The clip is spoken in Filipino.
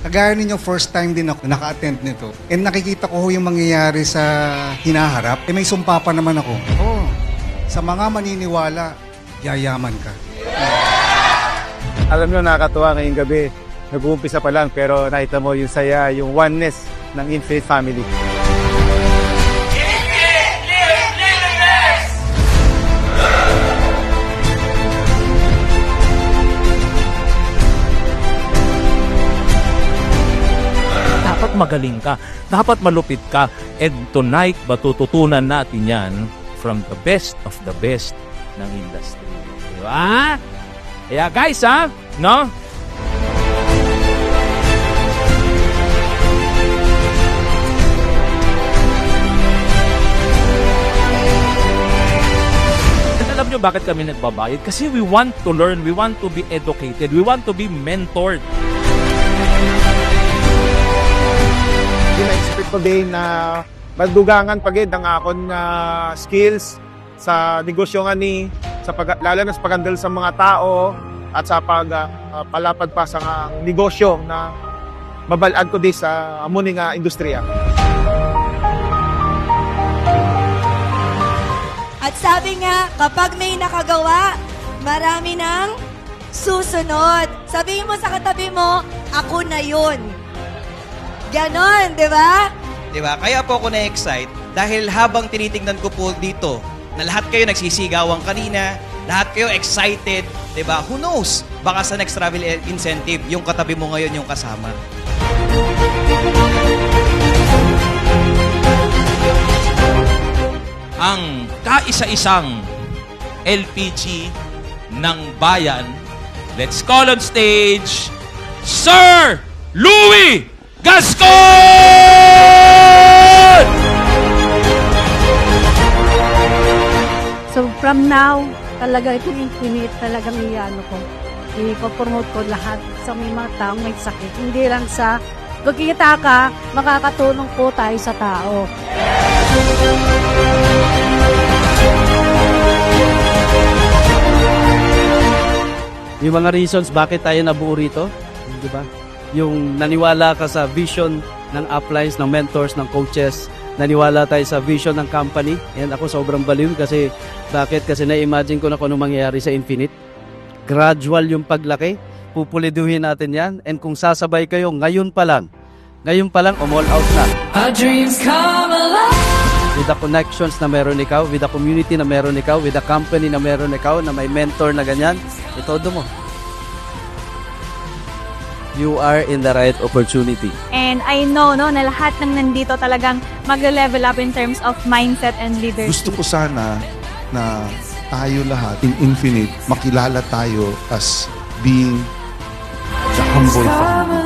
Kagaya ninyo, first time din ako naka-attend nito. And nakikita ko yung mangyayari sa hinaharap. May sumpa pa naman ako. Oh, sa mga maniniwala, yayaman ka. Alam nyo, nakakatuwa ngayong gabi. Nag-uumpisa pa lang pero nakita mo yung saya, yung oneness ng Infinite Family. Dapat magaling ka, dapat malupit ka, and tonight matututunan natin yan from the best of the best ng industry. Di ba? Kaya guys, no? Alam nyo bakit kami nagbabayad? Kasi we want to learn, we want to be educated, we want to be mentored. Na-expect ko din na magdugangan pagid ang akon skills sa negosyo nga ni, lalo na sa paghandle sa mga tao at sa palapad pa sa negosyo na mabalad ko di sa amuni nga industriya. At sabi nga, kapag may nakagawa, marami nang susunod. Sabihin mo sa katabi mo, ako na yun. Ganon, di ba? Di ba? Kaya po ako na-excite dahil habang tinitingnan ko po dito na lahat kayo nagsisigawan kanina, lahat kayo excited, di ba? Who knows? Baka sa next travel incentive, yung katabi mo ngayon yung kasama. Ang kaisa-isang LPG ng bayan. Let's call on stage, Sir Louie Gascon! So from now, talaga ito Infinite, talagang ko. Ipopromote ko lahat sa may mga taong may sakit. Hindi lang sa kikita ka, makakatulong po tayo sa tao. Yung mga reasons bakit tayo nabuo rito, di ba? Yung naniwala ka sa vision ng uplines, ng mentors, ng coaches, naniwala tayo sa vision ng company. And ako sobrang baliw kasi bakit? Kasi na-imagine ko na kung ano mangyayari sa Infinite. Gradual yung paglaki, pupuliduhin natin yan. And kung sasabay kayo, ngayon pa lang, all out na. Our dreams come alive. With the connections na meron ikaw, with the community na meron ikaw, with the company na meron ikaw, na may mentor na ganyan, itodo mo. You are in the right opportunity. And I know na lahat ng nandito talagang magle-level up in terms of mindset and leadership. Gusto ko sana na tayo lahat in Infinite, makilala tayo as being the humble family.